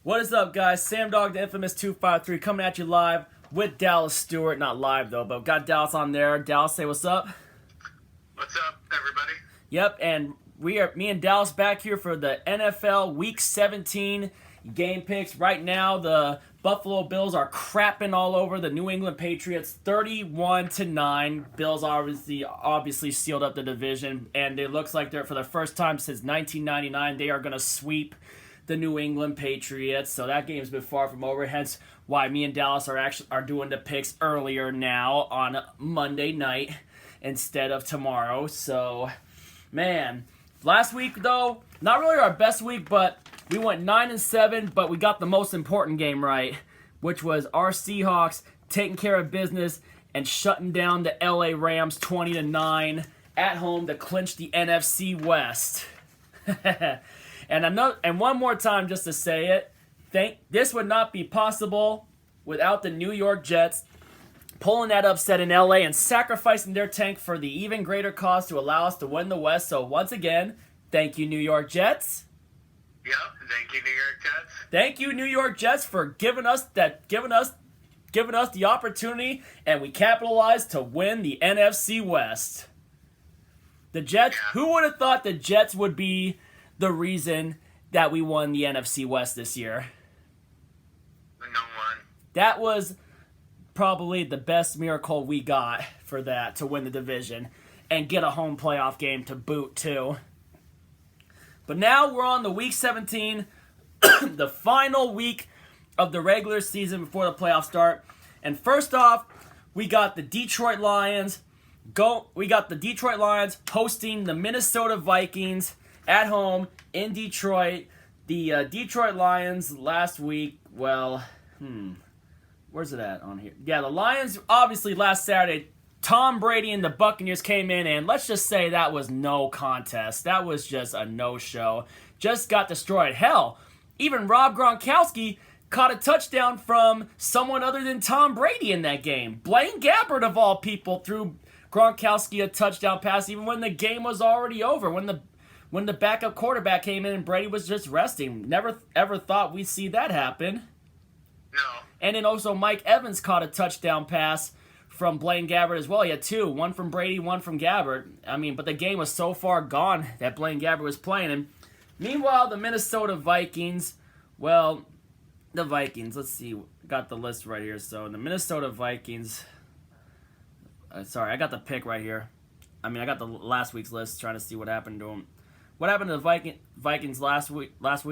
What is up, guys? Sam Dog, the infamous 253, coming at you live with Dallas Stewart. Not live, though, but got Dallas on there. Dallas, say what's up. What's up, everybody? Yep, and me and Dallas back here for the NFL Week 17 game picks. Right now, the Buffalo Bills are crapping all over the New England Patriots, 31-9. Bills obviously sealed up the division, and it looks like they're, for the first time since 1999, they are going to sweep the New England Patriots. So that game's been far from over. Hence why me and Dallas are doing the picks earlier now on Monday night instead of tomorrow. So, man, last week though, not really our best week, but we went 9-7, but we got the most important game right, which was our Seahawks taking care of business and shutting down the LA Rams 20-9 at home to clinch the NFC West. And one more time, just to say it, this would not be possible without the New York Jets pulling that upset in LA and sacrificing their tank for the even greater cause to allow us to win the West. So once again, thank you, New York Jets. Yep, thank you, New York Jets. Thank you, New York Jets, for giving us the opportunity, and we capitalized to win the NFC West. The Jets. Yeah. Who would have thought the Jets would be the reason that we won the NFC West this year? No one. That was probably the best miracle we got for that, to win the division and get a home playoff game to boot too. But now we're on the Week 17, the final week of the regular season before the playoffs start. And first off, we got the Detroit Lions. We got the Detroit Lions hosting the Minnesota Vikings at home in Detroit. The Detroit Lions last week, where's it at on here? Yeah, the Lions, obviously last Saturday, Tom Brady and the Buccaneers came in, and let's just say that was no contest. That was just a no-show. Just got destroyed. Hell, even Rob Gronkowski caught a touchdown from someone other than Tom Brady in that game. Blaine Gabbert, of all people, threw Gronkowski a touchdown pass even when the game was already over, when the backup quarterback came in and Brady was just resting. Never ever thought we'd see that happen. No. And then also Mike Evans caught a touchdown pass from Blaine Gabbert as well. He had two, one from Brady, one from Gabbert. But the game was so far gone that Blaine Gabbert was playing. And meanwhile, the Minnesota Vikings, let's see, got the list right here. So the Minnesota Vikings, I got the pick right here. I got the last week's list, trying to see what happened to them. What happened to the Vikings last week? They lost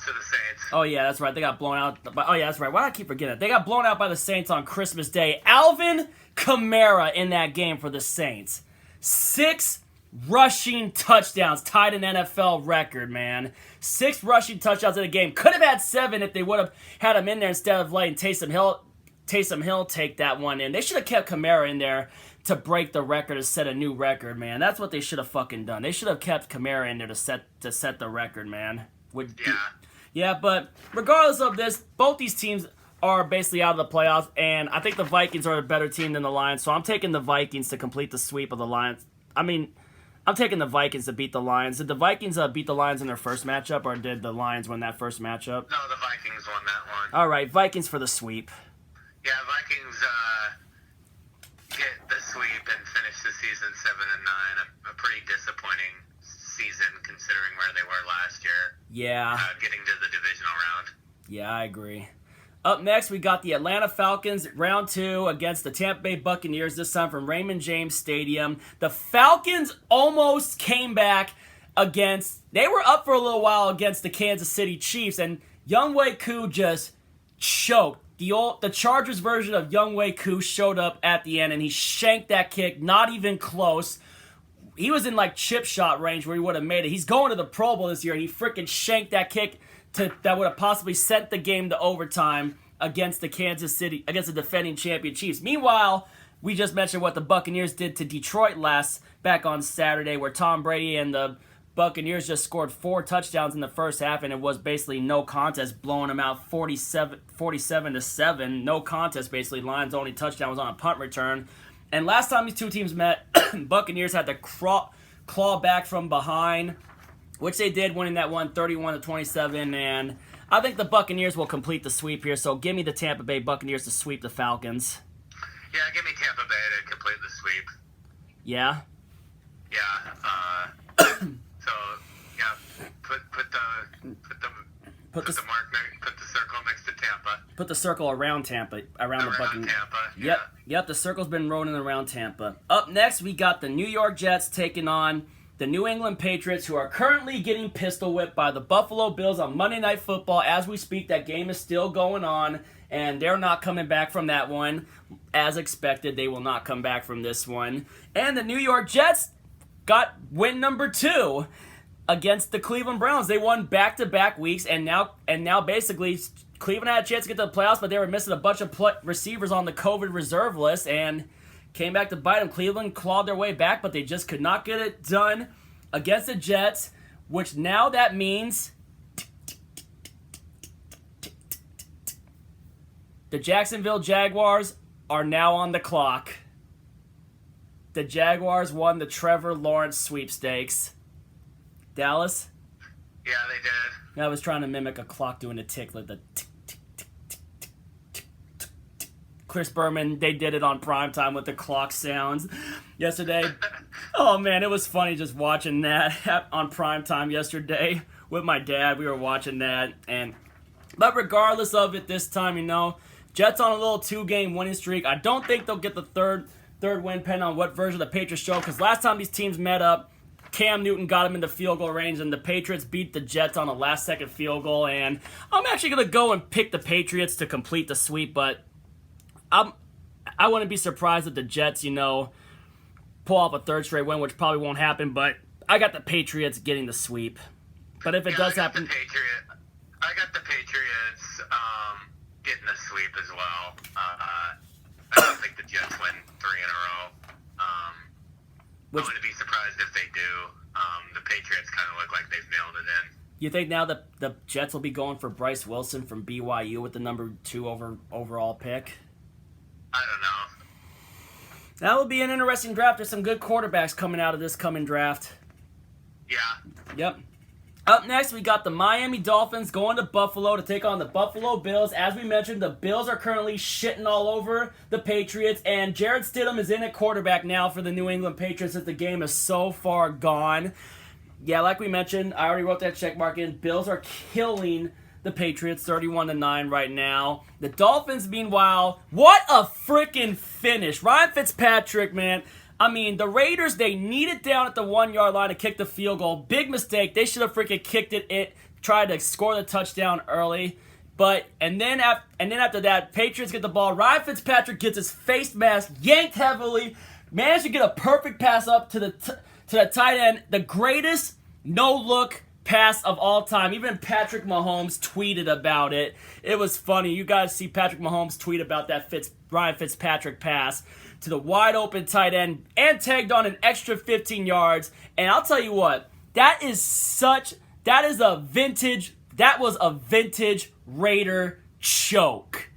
to the Saints. Oh, yeah, that's right. They got blown out. Oh, yeah, that's right. Why do I keep forgetting it? They got blown out by the Saints on Christmas Day. Alvin Kamara in that game for the Saints. 6 rushing touchdowns. Tied an NFL record, man. 6 rushing touchdowns in a game. Could have had 7 if they would have had him in there instead of letting Taysom Hill take that one in. They should have kept Kamara in there to break the record, to set a new record, man. That's what they should have fucking done. They should have kept Kamara in there to set the record, man. Yeah, but regardless of this, both these teams are basically out of the playoffs, and I think the Vikings are a better team than the Lions, so I'm taking the Vikings to complete the sweep of the Lions. I'm taking the Vikings to beat the Lions. Did the Vikings beat the Lions in their first matchup, or did the Lions win that first matchup? No, the Vikings won that one. All right, Vikings for the sweep. Yeah, Vikings get the sweep and finish the season 7-9. A pretty disappointing season considering where they were last year. Yeah. Getting to the divisional round. Yeah, I agree. Up next, we got the Atlanta Falcons, round 2 against the Tampa Bay Buccaneers, this time from Raymond James Stadium. The Falcons almost came back they were up for a little while against the Kansas City Chiefs, and Younghoe Koo just choked. The Chargers version of Younghoe Koo showed up at the end, and he shanked that kick, not even close. He was in chip shot range where he would have made it. He's going to the Pro Bowl this year, and he freaking shanked that kick that would have possibly sent the game to overtime against the defending champion Chiefs. Meanwhile, we just mentioned what the Buccaneers did to Detroit back on Saturday, where Tom Brady and the Buccaneers just scored 4 touchdowns in the first half, and it was basically no contest, blowing them out 47-7. No contest, basically. Lions' only touchdown was on a punt return. And last time these two teams met, Buccaneers had to claw back from behind which they did, winning that one 31-27. And I think the Buccaneers will complete the sweep here. So give me the Tampa Bay Buccaneers to sweep the Falcons. Yeah, give me Tampa Bay to complete the sweep. Yeah. Yeah. So yeah, put the circle next to Tampa. Put the circle around Tampa, around the Buccaneers. Tampa. Yeah. Yep. The circle's been rolling around Tampa. Up next, we got the New York Jets taking on the New England Patriots, who are currently getting pistol whipped by the Buffalo Bills on Monday Night Football. As we speak, that game is still going on, and they're not coming back from that one. As expected, they will not come back from this one. And the New York Jets got win number 2 against the Cleveland Browns. They won back-to-back weeks, and now basically Cleveland had a chance to get to the playoffs, but they were missing a bunch of receivers on the COVID reserve list, and came back to bite them. Cleveland clawed their way back, but they just could not get it done against the Jets, which now that means the Jacksonville Jaguars are now on the clock. The Jaguars won the Trevor Lawrence sweepstakes. Dallas? Yeah, they did. I was trying to mimic a clock doing a tick, like the tick, tick, tick, tick, tick, tick, tick, tick, tick. Chris Berman, they did it on primetime with the clock sounds yesterday. Oh, man, it was funny just watching that on primetime yesterday with my dad. We were watching that. But regardless of it this time, Jets on a little 2-game winning streak. I don't think they'll get the third win, depending on what version of the Patriots show, because last time these teams met up, Cam Newton got him in the field goal range, and the Patriots beat the Jets on a last-second field goal. And I'm actually going to go and pick the Patriots to complete the sweep, but I wouldn't be surprised if the Jets, pull off a third straight win, which probably won't happen, but I got the Patriots getting the sweep. But if it does happen... I got the Patriots getting the sweep as well. I don't think the Jets win 3 in a row. I wouldn't be surprised if they do. The Patriots kind of look like they've nailed it in. You think now that the Jets will be going for Bryce Wilson from BYU with the number 2 overall pick? I don't know. That will be an interesting draft. There's some good quarterbacks coming out of this coming draft. Yeah. Yep. Up next, we got the Miami Dolphins going to Buffalo to take on the Buffalo Bills. As we mentioned, the Bills are currently shitting all over the Patriots, and Jarrett Stidham is in at quarterback now for the New England Patriots as the game is so far gone. Yeah, like we mentioned, I already wrote that check mark in. Bills are killing the Patriots 31-9 right now. The Dolphins, meanwhile, what a freaking finish. Ryan Fitzpatrick, man. I mean, the Raiders, they need it down at the 1-yard line to kick the field goal. Big mistake. They should have freaking kicked it, tried to score the touchdown early. And then after that, Patriots get the ball. Ryan Fitzpatrick gets his face mask yanked heavily. Managed to get a perfect pass up to the tight end. The greatest no-look pass of all time. Even Patrick Mahomes tweeted about it. It was funny. You guys see Patrick Mahomes tweet about that Ryan Fitzpatrick pass to the wide open tight end and tagged on an extra 15 yards. And I'll tell you what, that was a vintage Raider choke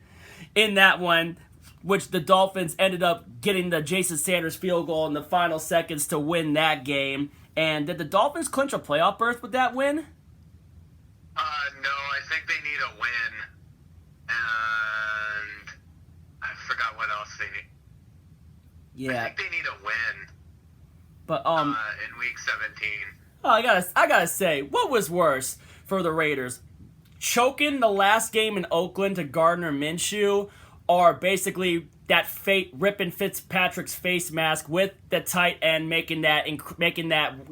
in that one, which the Dolphins ended up getting the Jason Sanders field goal in the final seconds to win that game. And did the Dolphins clinch a playoff berth with that win? No, I think they need a win. And I forgot what else they need. Yeah. I think they need a win. But in week 17. Oh, I gotta say, what was worse for the Raiders? Choking the last game in Oakland to Gardner Minshew, or basically that ripping Fitzpatrick's face mask with the tight end making that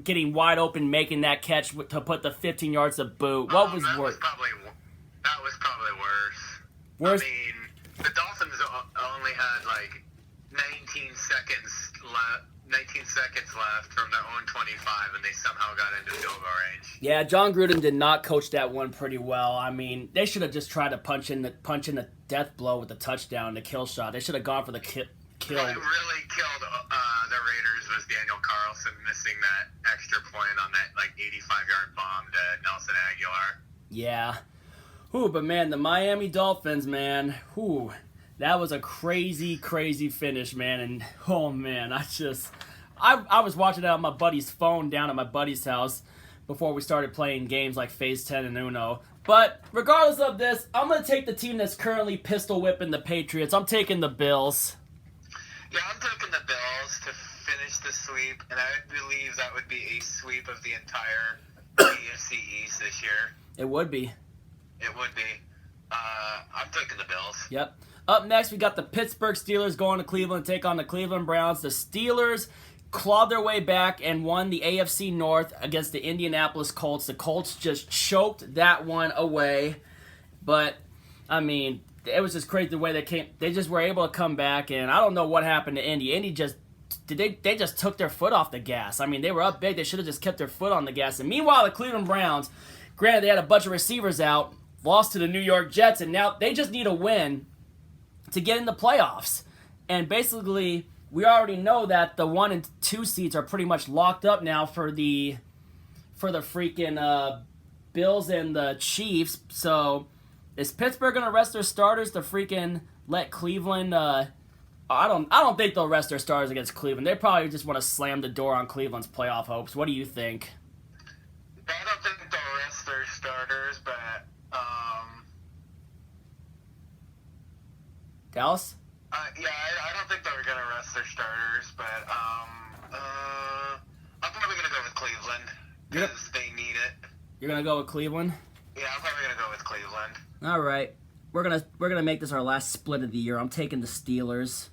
getting wide open, making that catch to put the 15 yards to boot. What was worse? That was probably worse. Worse? I mean, the Dolphins only had like 19 seconds left from their own 25, and they somehow got into field goal range. Yeah, John Gruden did not coach that one pretty well. I mean, they should have just tried to punch in the death blow with the touchdown, the kill shot. They should have gone for the kill. What really killed the Raiders was Daniel Carlson missing that extra point on that like 85-yard bomb to Nelson Aguilar. Yeah. But man, the Miami Dolphins, man, that was a crazy, crazy finish, man. And, oh, man, I was watching that on my buddy's phone down at my buddy's house. before we started playing games like Phase 10 and Uno. But regardless of this, I'm going to take the team that's currently pistol whipping the Patriots. I'm taking the Bills. Yeah, I'm taking the Bills to finish the sweep, and I believe that would be a sweep of the entire AFC East this year. It would be. It would be. I'm taking the Bills. Yep. Up next, we got the Pittsburgh Steelers going to Cleveland to take on the Cleveland Browns. The Steelers clawed their way back and won the AFC North against the Indianapolis Colts. The Colts just choked that one away. But, I mean, it was just crazy the way they came. They just were able to come back, and I don't know what happened to Indy. Indy just they just took their foot off the gas. I mean, they were up big. They should have just kept their foot on the gas. And meanwhile, the Cleveland Browns, granted, they had a bunch of receivers out, lost to the New York Jets, and now they just need a win to get in the playoffs. And basically, we already know that the 1 and 2 seeds are pretty much locked up now for the freaking Bills and the Chiefs. So is Pittsburgh gonna rest their starters to freaking let Cleveland? I don't think they'll rest their starters against Cleveland. They probably just want to slam the door on Cleveland's playoff hopes. What do you think? I don't think they'll rest their starters, but Dallas? yeah, I don't think they're gonna rest their starters, but I'm probably gonna go with Cleveland because they need it. You're gonna go with Cleveland? Yeah, I'm probably gonna go with Cleveland. All right, we're gonna make this our last split of the year. I'm taking the Steelers.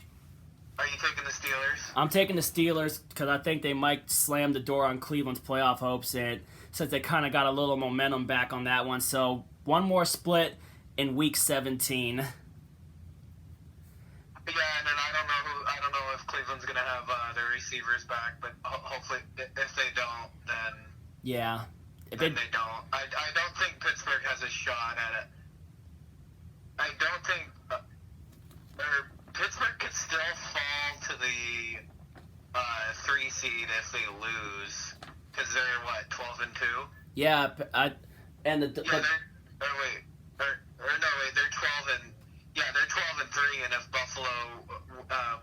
Are you taking the Steelers? I'm taking the Steelers because I think they might slam the door on Cleveland's playoff hopes, and since they kind of got a little momentum back on that one. So one more split in Week 17. Yeah, and then I don't know if Cleveland's gonna have their receivers back, but hopefully, if they don't, then yeah, they don't. I don't think Pittsburgh has a shot at it. I don't think Pittsburgh could still fall to the 3 seed if they lose, because they're what 12 and 2. Yeah, They're 12 and 3, and if Buffalo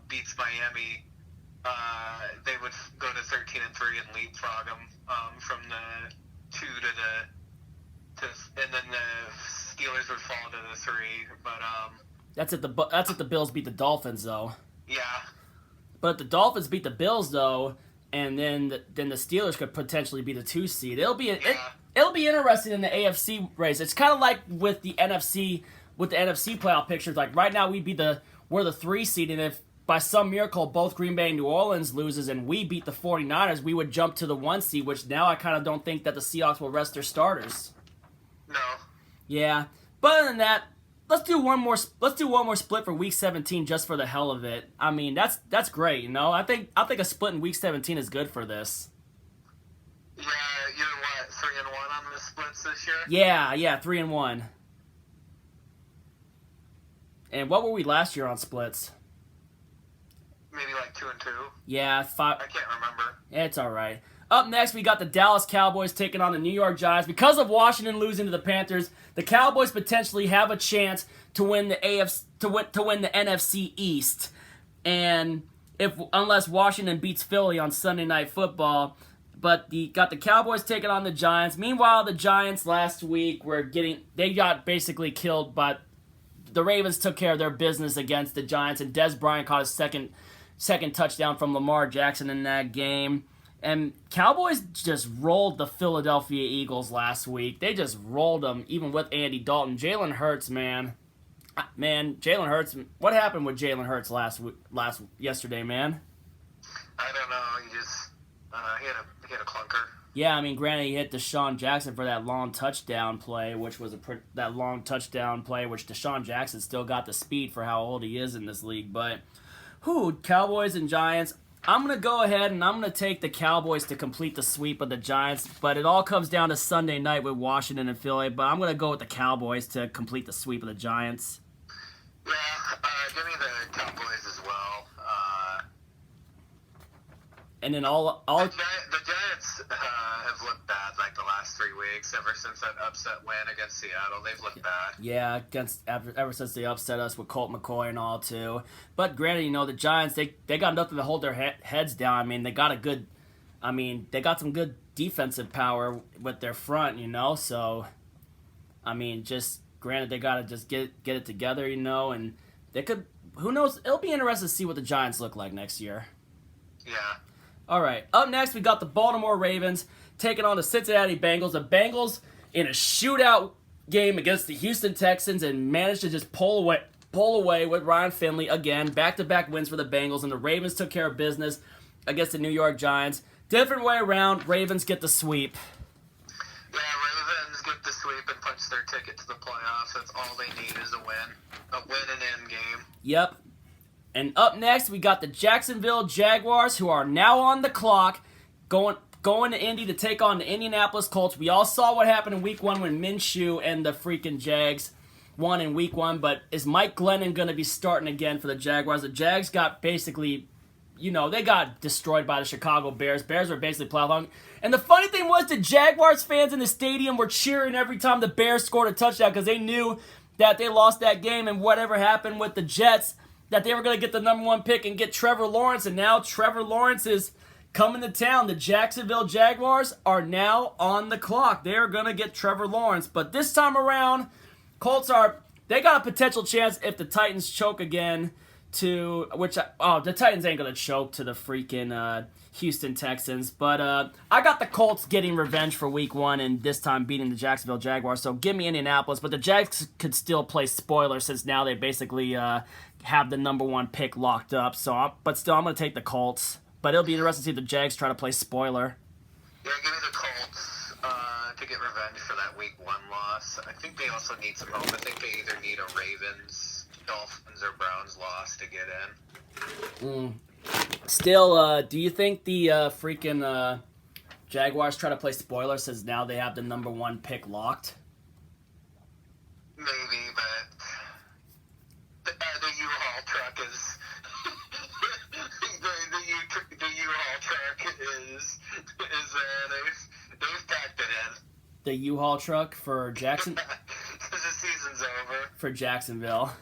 beats Miami, they would go to 13 and 3 and leapfrog them from the 2 and then the Steelers would fall to the 3. But that's if the Bills beat the Dolphins though. Yeah. But if the Dolphins beat the Bills though, and then the Steelers could potentially be the 2 seed. It'll be interesting in the AFC race. It's kind of like with the NFC playoff pictures. Like right now we're the 3 seed, and if by some miracle both Green Bay and New Orleans loses and we beat the 49ers, we would jump to the 1 seed, which now I kind of don't think that the Seahawks will rest their starters. No. Yeah. But other than that, let's do one more split for Week 17 just for the hell of it. I mean, that's great, you know. I think a split in Week 17 is good for this. Yeah, you're what, 3-1 on the splits this year? Yeah, 3-1. And what were we last year on splits? Maybe like 2-2. Yeah, 5. I can't remember. It's all right. Up next, we got the Dallas Cowboys taking on the New York Giants. Because of Washington losing to the Panthers, the Cowboys potentially have a chance to win the NFC East. And unless Washington beats Philly on Sunday Night Football, but got the Cowboys taking on the Giants. Meanwhile, the Giants last week got basically killed, but the Ravens took care of their business against the Giants, and Dez Bryant caught his second touchdown from Lamar Jackson in that game. And Cowboys just rolled the Philadelphia Eagles last week. They just rolled them, even with Andy Dalton. Jalen Hurts, man, Jalen Hurts. What happened with Jalen Hurts yesterday, man? I don't know. He just he had a clunker. Yeah, I mean, granted, he hit Deshaun Jackson for that long touchdown play, which Deshaun Jackson still got the speed for how old he is in this league. But, Cowboys and Giants. I'm going to go ahead and I'm going to take the Cowboys to complete the sweep of the Giants, but it all comes down to Sunday night with Washington and Philly, but I'm going to go with the Cowboys to complete the sweep of the Giants. Yeah, give me the Cowboys as well. And then the Giants have looked bad like the last 3 weeks. Ever since that upset win against Seattle, they've looked bad. Yeah, ever since they upset us with Colt McCoy and all too. But granted, the Giants they got nothing to hold their heads down. I mean, they got a good I mean, they got some good defensive power with their front, so, I mean, just granted, they got to just get it together, and they could, who knows, it'll be interesting to see what the Giants look like next year. Yeah. All right, up next, we got the Baltimore Ravens taking on the Cincinnati Bengals. The Bengals in a shootout game against the Houston Texans and managed to just pull away with Ryan Finley again. Back-to-back wins for the Bengals, and the Ravens took care of business against the New York Giants. Different way around, Ravens get the sweep. Yeah, Ravens get the sweep and punch their ticket to the playoffs. That's all they need is a win. A win and end game. Yep. And up next, we got the Jacksonville Jaguars, who are now on the clock, going to Indy to take on the Indianapolis Colts. We all saw what happened in Week 1 when Minshew and the freaking Jags won in Week 1, but is Mike Glennon going to be starting again for the Jaguars? The Jags got basically, they got destroyed by the Chicago Bears. Bears were basically plowed on. And the funny thing was the Jaguars fans in the stadium were cheering every time the Bears scored a touchdown because they knew that they lost that game, and whatever happened with the Jets, that they were going to get the number 1 pick and get Trevor Lawrence, and now Trevor Lawrence is coming to town. The Jacksonville Jaguars are now on the clock. They are going to get Trevor Lawrence, but this time around, Colts they got a potential chance if the Titans choke again the Titans ain't going to choke to the freaking Houston Texans, but I got the Colts getting revenge for Week 1 and this time beating the Jacksonville Jaguars, so give me Indianapolis, but the Jags could still play spoiler since now they basically have the number 1 pick locked up, but still I'm going to take the Colts, but it'll be interesting to see the Jags try to play spoiler. Yeah, give me the Colts to get revenge for that Week 1 loss. I think they also need some help. I think they either need a Ravens, Dolphins, or Browns loss to get in. Still, do you think the freaking Jaguars try to play spoiler since now they have the number 1 pick locked? Maybe, but the U-Haul truck is the U-Haul truck is they've packed it in. The U-Haul truck for Jackson. The season's over for Jacksonville.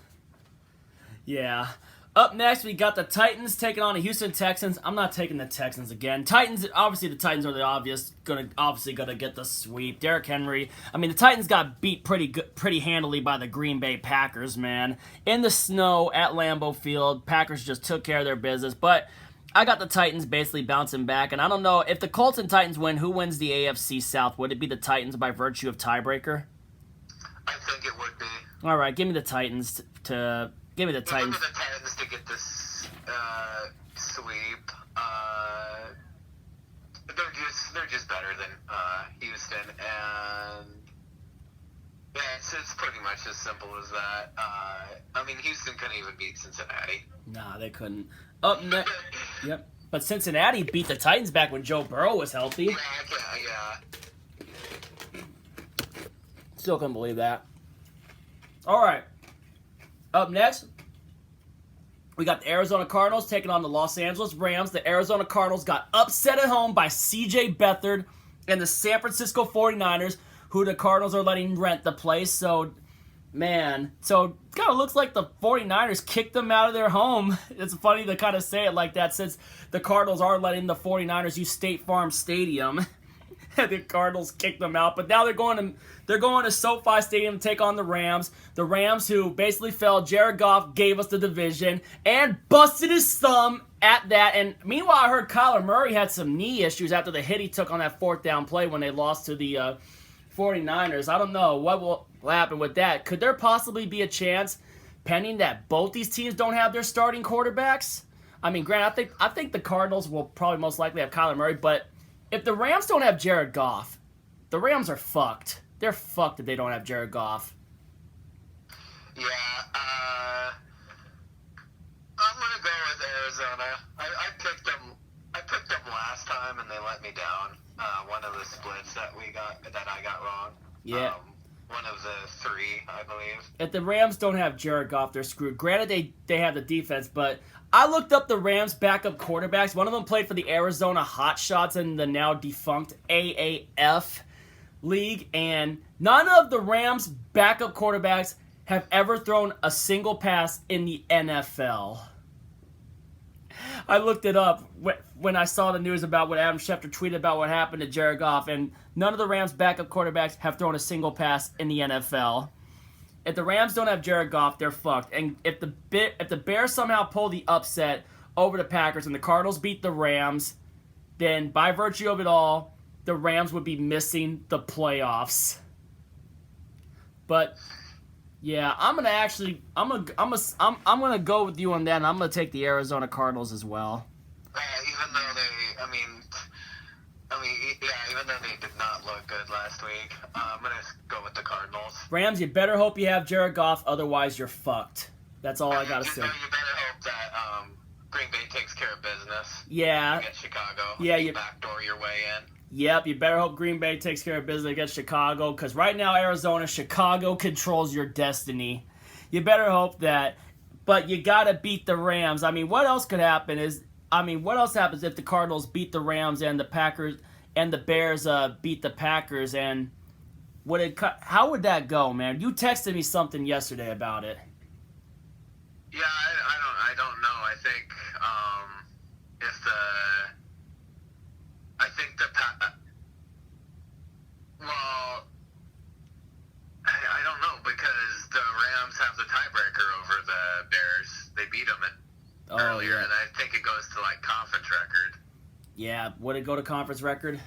Yeah. Up next, we got the Titans taking on the Houston Texans. I'm not taking the Texans again. Obviously the Titans are gonna get the sweep. Derrick Henry. I mean, the Titans got beat pretty handily by the Green Bay Packers, man. In the snow at Lambeau Field, Packers just took care of their business. But I got the Titans basically bouncing back, and I don't know if the Colts and Titans win. Who wins the AFC South? Would it be the Titans by virtue of tiebreaker? I think it would be. All right, give me the Titans to. Give me the Titans. Give me the Titans to get this sweep. They're just better than Houston, and yeah, it's pretty much as simple as that. I mean, Houston couldn't even beat Cincinnati. Nah, they couldn't. Up next, yep. But Cincinnati beat the Titans back when Joe Burrow was healthy. Yeah. Still couldn't believe that. All right. Up next, we got the Arizona Cardinals taking on the Los Angeles Rams. The Arizona Cardinals got upset at home by C.J. Beathard and the San Francisco 49ers, who the Cardinals are letting rent the place. So kind of looks like the 49ers kicked them out of their home. It's funny to kind of say it like that since the Cardinals are letting the 49ers use State Farm Stadium. The Cardinals kicked them out, but now they're going to SoFi Stadium to take on the Rams. The Rams, who basically fell. Jared Goff gave us the division and busted his thumb at that. And meanwhile, I heard Kyler Murray had some knee issues after the hit he took on that 4th down play when they lost to the 49ers. I don't know what will happen with that. Could there possibly be a chance, pending that both these teams don't have their starting quarterbacks? I mean, granted, I think the Cardinals will probably most likely have Kyler Murray, but if the Rams don't have Jared Goff, the Rams are fucked. They're fucked if they don't have Jared Goff. Yeah, I'm gonna go with Arizona. I picked them last time and they let me down. One of the splits that I got wrong. Yeah. One of the 3, I believe. If the Rams don't have Jared Goff, they're screwed. Granted, they have the defense, but I looked up the Rams' backup quarterbacks. One of them played for the Arizona Hotshots in the now defunct AAF league, and none of the Rams' backup quarterbacks have ever thrown a single pass in the NFL. I looked it up when I saw the news about what Adam Schefter tweeted about what happened to Jared Goff, and none of the Rams' backup quarterbacks have thrown a single pass in the NFL. If the Rams don't have Jared Goff, they're fucked. And if the Bears somehow pull the upset over the Packers and the Cardinals beat the Rams, then by virtue of it all, the Rams would be missing the playoffs. But yeah, I'm gonna go with you on that, and I'm gonna take the Arizona Cardinals as well. Even though even though they did not look good last week, I'm gonna go with the Cardinals. Rams, you better hope you have Jared Goff, otherwise you're fucked. That's all I gotta say. You better hope that Green Bay takes care of business. Yeah. Against Chicago. Yeah, you backdoor your way in. Yep, you better hope Green Bay takes care of business against Chicago, because right now, Arizona, Chicago controls your destiny. You better hope that, but you gotta beat the Rams. I mean, what else could happen what else happens if the Cardinals beat the Rams and the Packers and the Bears beat the Packers, and how would that go, man? You texted me something yesterday about it. Yeah, I don't know. I think I don't know, because the Rams have the tiebreaker over the Bears. They beat them earlier, yeah. and I think it goes to conference record. Yeah, would it go to conference record?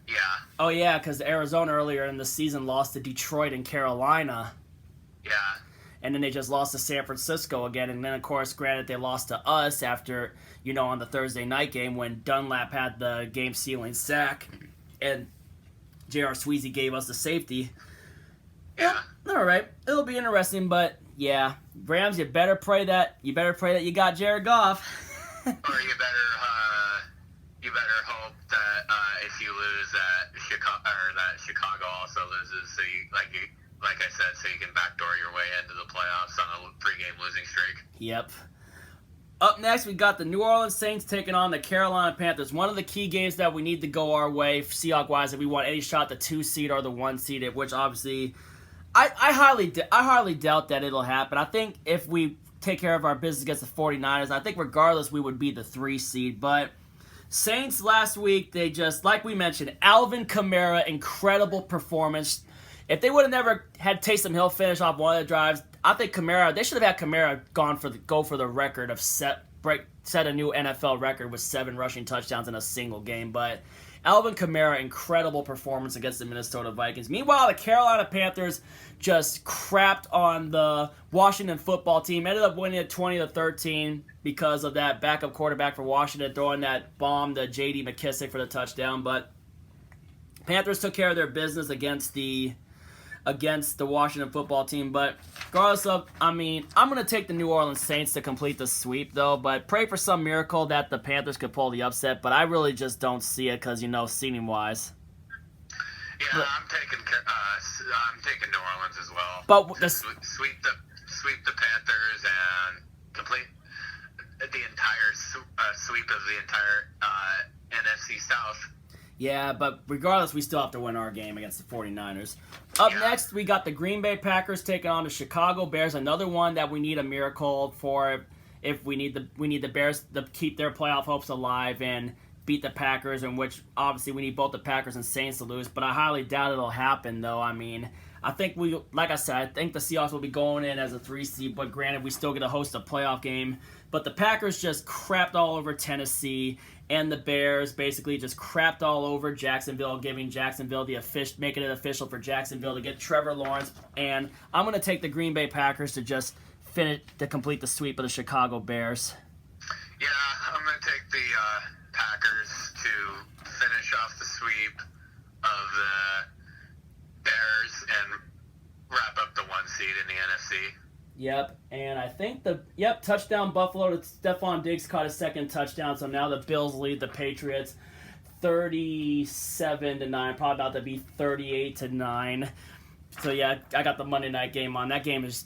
Yeah. Oh yeah, because Arizona earlier in the season lost to Detroit and Carolina. Yeah. And then they just lost to San Francisco again. And then, of course, granted, they lost to us after, on the Thursday night game when Dunlap had the game-sealing sack and J.R. Sweezy gave us the safety. Yeah. All right. It'll be interesting, but, yeah. Rams, you better pray that you got Jared Goff. Or you better hope that if you lose that Chicago also loses, so like I said, so you can backdoor your way into the playoffs on a 3-game losing streak. Yep. Up next, we got the New Orleans Saints taking on the Carolina Panthers. One of the key games that we need to go our way, Seahawks-wise, if we want any shot at the 2 seed or the 1 seed, which obviously I highly doubt that it'll happen. I think if we take care of our business against the 49ers, I think regardless we would be the 3 seed. But Saints last week, they just, like we mentioned, Alvin Kamara, incredible performance. If they would have never had Taysom Hill finish off one of the drives, I think they should have had Kamara go for the record of set a new NFL record with 7 rushing touchdowns in a single game. But Alvin Kamara, incredible performance against the Minnesota Vikings. Meanwhile, the Carolina Panthers just crapped on the Washington football team. Ended up winning at 20-13 because of that backup quarterback for Washington throwing that bomb to J.D. McKissick for the touchdown. But Panthers took care of their business against the Washington football team. But regardless of, I'm going to take the New Orleans Saints to complete the sweep, though. But pray for some miracle that the Panthers could pull the upset. But I really just don't see it because, seeding-wise. Yeah, I'm taking New Orleans as well. But sweep the Panthers and complete the entire sweep of the entire NFC South. Yeah, but regardless, we still have to win our game against the 49ers. Up next, we got the Green Bay Packers taking on the Chicago Bears. Another one that we need a miracle for if we need the Bears to keep their playoff hopes alive and beat the Packers, in which obviously we need both the Packers and Saints to lose. But I highly doubt it'll happen, though. I think like I said, I think the Seahawks will be going in as a 3 seed, but granted, we still get to host a playoff game. But the Packers just crapped all over Tennessee, and the Bears basically just crapped all over Jacksonville, giving Jacksonville making it official for Jacksonville to get Trevor Lawrence. And I'm going to take the Green Bay Packers to complete the sweep of the Chicago Bears. Yeah, I'm going to take the Packers to finish off the sweep of the Bears and wrap up the 1 seed in the NFC. Yep, and I think touchdown Buffalo to Stephon Diggs caught a second touchdown, so now the Bills lead the Patriots 37-9, probably about to be 38-9. So yeah, I got the Monday night game on. That game's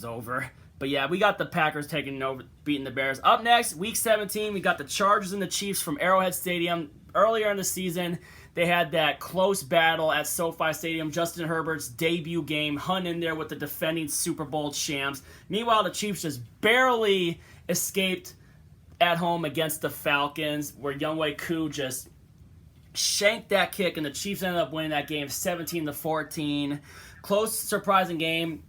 over. But yeah, we got the Packers beating the Bears. Up next, Week 17, we got the Chargers and the Chiefs from Arrowhead Stadium. Earlier in the season, they had that close battle at SoFi Stadium. Justin Herbert's debut game, hung in there with the defending Super Bowl champs. Meanwhile, the Chiefs just barely escaped at home against the Falcons, where Younghoe Koo just shanked that kick, and the Chiefs ended up winning that game 17-14. Close, surprising game.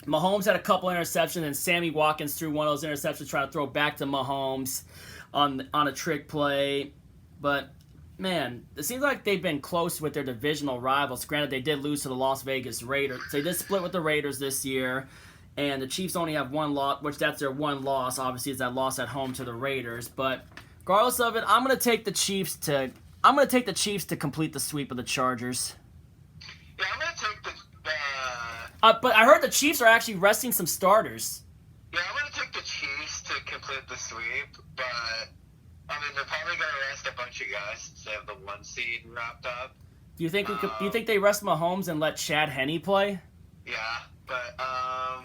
Mahomes had a couple interceptions, and Sammy Watkins threw one of those interceptions trying to throw back to Mahomes on a trick play. But, man, it seems like they've been close with their divisional rivals. Granted, they did lose to the Las Vegas Raiders. They did split with the Raiders this year, and the Chiefs only have one loss, which that's their one loss, obviously, is that loss at home to the Raiders. But regardless of it, I'm going to take the Chiefs to complete the sweep of the Chargers. Yeah, I'm going to take the... But I heard the Chiefs are actually resting some starters. Yeah, I'm going to take the Chiefs to complete the sweep, but, I mean, they're probably going to rest a bunch of guys since they have the 1 seed wrapped up. Do you think they rest Mahomes and let Chad Henne play? Yeah, but, I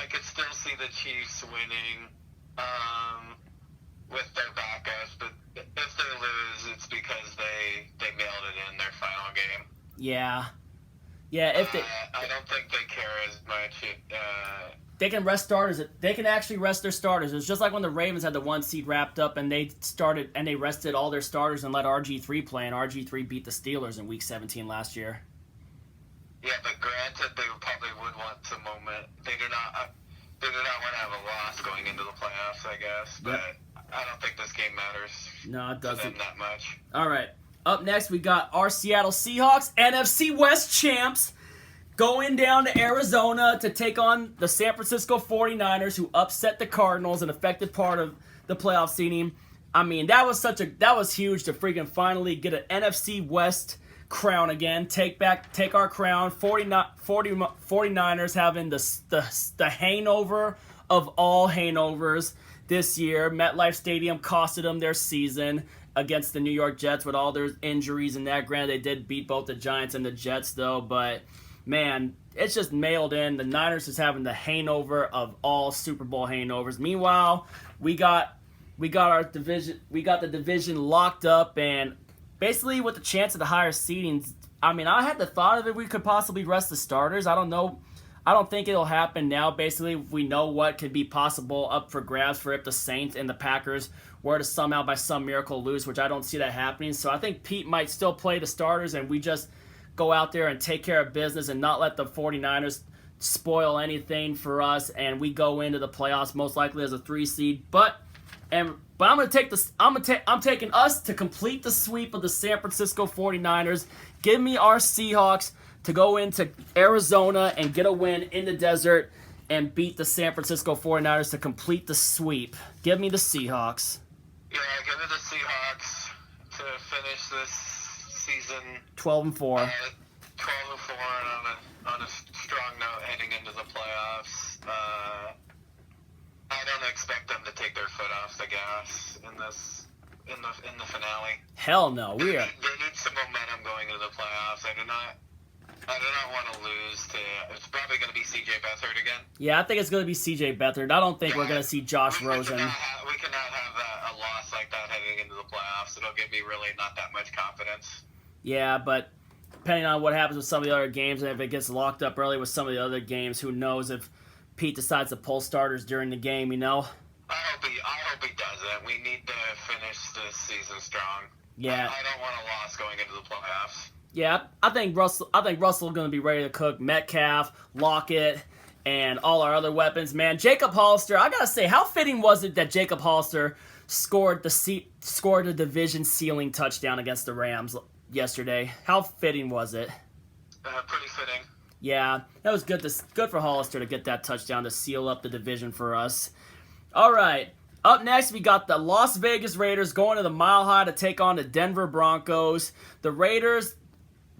could still see the Chiefs winning, with their backups, but if they lose, it's because they mailed it in their final game. Yeah. Yeah, if they... I don't think they care as much. They can rest starters. They can actually rest their starters. It's just like when the Ravens had the 1 seed wrapped up and they rested all their starters and let RG3 play, and RG3 beat the Steelers in Week 17 last year. Yeah, but granted, they probably would want some moment. They do not want to have a loss going into the playoffs, I guess. But Yep. I don't think this game matters. No, it doesn't. To them that much. All right. Up next, we got our Seattle Seahawks, NFC West champs, going down to Arizona to take on the San Francisco 49ers, who upset the Cardinals, an affected part of the playoff seeding. I mean, that was huge to freaking finally get an NFC West crown again. Take our crown. 49ers having the hangover of all hangovers this year. MetLife Stadium costed them their season against the New York Jets with all their injuries and that. Granted, they did beat both the Giants and the Jets, though, but man, it's just mailed in. The Niners is having the hangover of all Super Bowl hangovers. Meanwhile, we got our division. We got the division locked up, and basically with the chance of the higher seedings, I mean, I had the thought of it. We could possibly rest the starters. I don't know. I don't think it'll happen now. Basically, we know what could be possible up for grabs for if the Saints and the Packers were to somehow by some miracle lose, which I don't see that happening. So I think Pete might still play the starters, and we just go out there and take care of business and not let the 49ers spoil anything for us, and we go into the playoffs most likely as a 3 seed. But I'm going to take this. I'm taking us to complete the sweep of the San Francisco 49ers. Give me our Seahawks to go into Arizona and get a win in the desert and beat the San Francisco 49ers to complete the sweep. Give me the Seahawks. Yeah, give me the Seahawks to finish this season 12-4. 12-4 and on a strong note heading into the playoffs. I don't expect them to take their foot off the gas in the finale. Hell no, They need some momentum going into the playoffs. I do not want to lose to... It's probably going to be C.J. Beathard again. Yeah, I think it's going to be C.J. Beathard. I don't think we're going to see Josh Rosen. We cannot have a loss like that heading into the playoffs. It'll give me really not that much confidence. Yeah, but depending on what happens with some of the other games, and if it gets locked up early with some of the other games, who knows if Pete decides to pull starters during the game, you know? I hope he doesn't. We need to finish this season strong. Yeah. I don't want a loss going into the playoffs. Yeah, I think Russell is going to be ready to cook. Metcalf, Lockett, and all our other weapons. Man, Jacob Hollister, I got to say, how fitting was it that Jacob Hollister scored the division ceiling touchdown against the Rams yesterday? How fitting was it? Pretty fitting. Yeah, that was good for Hollister to get that touchdown to seal up the division for us. All right, up next we got the Las Vegas Raiders going to the Mile High to take on the Denver Broncos. The Raiders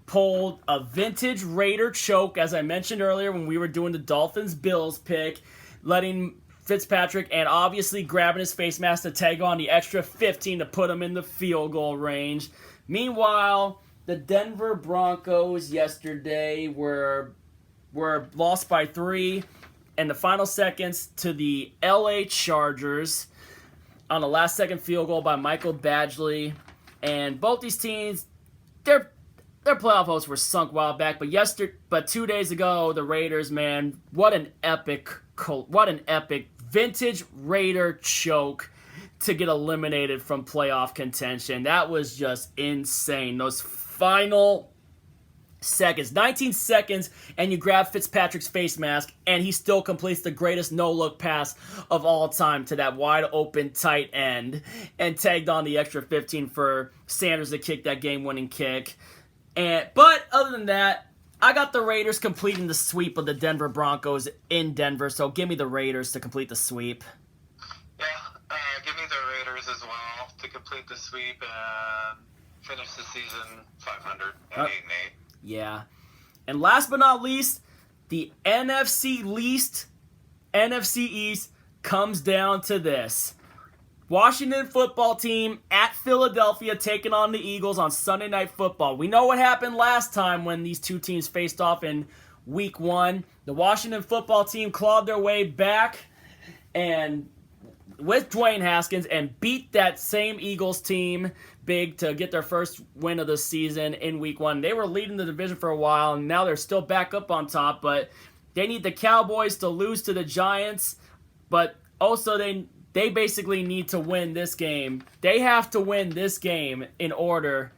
pulled a vintage Raider choke, as I mentioned earlier when we were doing the Dolphins-Bills pick, letting Fitzpatrick and obviously grabbing his face mask to tag on the extra 15 to put him in the field goal range. Meanwhile, the Denver Broncos yesterday were lost by 3 in the final seconds to the LA Chargers on a last-second field goal by Michael Badgley. And both these teams, their playoff hopes were sunk a while back. But 2 days ago, the Raiders, man, what an epic vintage Raider choke to get eliminated from playoff contention. That was just insane. Those final seconds, 19 seconds, and you grab Fitzpatrick's face mask, and he still completes the greatest no-look pass of all time to that wide-open tight end, and tagged on the extra 15 for Sanders to kick that game-winning kick. But other than that, I got the Raiders completing the sweep of the Denver Broncos in Denver, so give me the Raiders to complete the sweep. Yeah, give me the Raiders as well to complete the sweep and finish the season 500 and 8-8. Yeah. And last but not least, the NFC East comes down to this. Washington football team at Philadelphia taking on the Eagles on Sunday Night Football. We know what happened last time when these two teams faced off in Week 1. The Washington football team clawed their way back and with Dwayne Haskins and beat that same Eagles team big to get their first win of the season in Week 1. They were leading the division for a while, and now they're still back up on top, but they need the Cowboys to lose to the Giants, but also they basically need to win this game. They have to win this game in order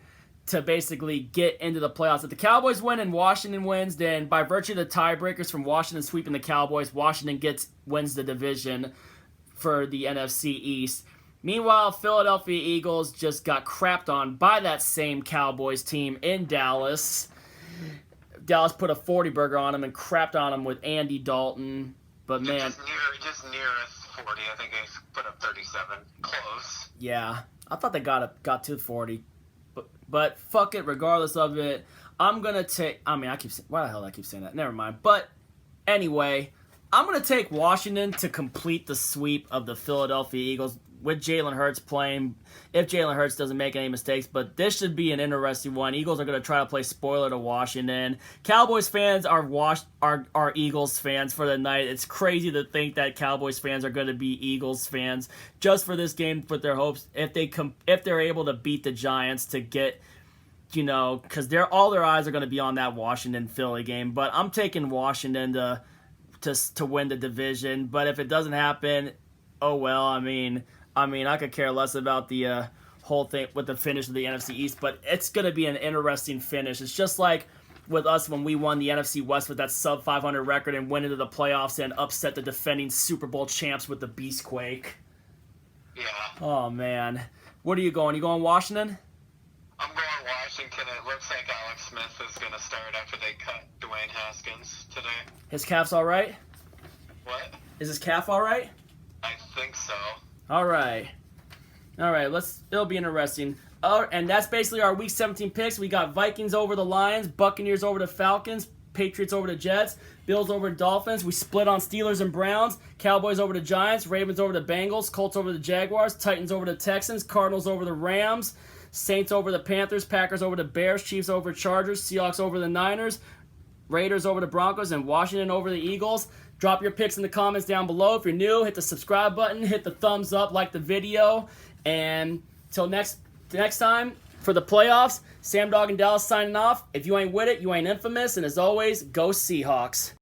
to basically get into the playoffs. If the Cowboys win and Washington wins, then by virtue of the tiebreakers from Washington sweeping the Cowboys, Washington wins the division for the NFC East. Meanwhile, Philadelphia Eagles just got crapped on by that same Cowboys team in Dallas. Dallas put a 40-burger on them and crapped on them with Andy Dalton. But man, just near a 40. I think they put up 37. Close. Yeah, I thought they got to 40. But fuck it, regardless of it, I'm gonna take. I mean, why the hell do I keep saying that? Never mind. But anyway, I'm gonna take Washington to complete the sweep of the Philadelphia Eagles with Jalen Hurts playing, if Jalen Hurts doesn't make any mistakes. But this should be an interesting one. Eagles are going to try to play spoiler to Washington. Cowboys fans are Eagles fans for the night. It's crazy to think that Cowboys fans are going to be Eagles fans just for this game, with their hopes if they're able to beat the Giants to get, because all their eyes are going to be on that Washington-Philly game. But I'm taking Washington to win the division. But if it doesn't happen, oh well. I mean, I could care less about the whole thing with the finish of the NFC East, but it's going to be an interesting finish. It's just like with us when we won the NFC West with that sub-500 record and went into the playoffs and upset the defending Super Bowl champs with the Beastquake. Yeah. Oh, man. What are you going? You going Washington? I'm going Washington. It looks like Alex Smith is going to start after they cut Dwayne Haskins today. His calf's all right? What? Is his calf all right? I think so. All right. It'll be interesting. And that's basically our Week 17 picks. We got Vikings over the Lions, Buccaneers over the Falcons, Patriots over the Jets, Bills over the Dolphins. We split on Steelers and Browns, Cowboys over the Giants, Ravens over the Bengals, Colts over the Jaguars, Titans over the Texans, Cardinals over the Rams, Saints over the Panthers, Packers over the Bears, Chiefs over Chargers, Seahawks over the Niners, Raiders over the Broncos, and Washington over the Eagles. Drop your picks in the comments down below. If you're new, hit the subscribe button, hit the thumbs up, like the video. And till next time for the playoffs, Sam Dog and Dallas signing off. If you ain't with it, you ain't infamous. And as always, go Seahawks.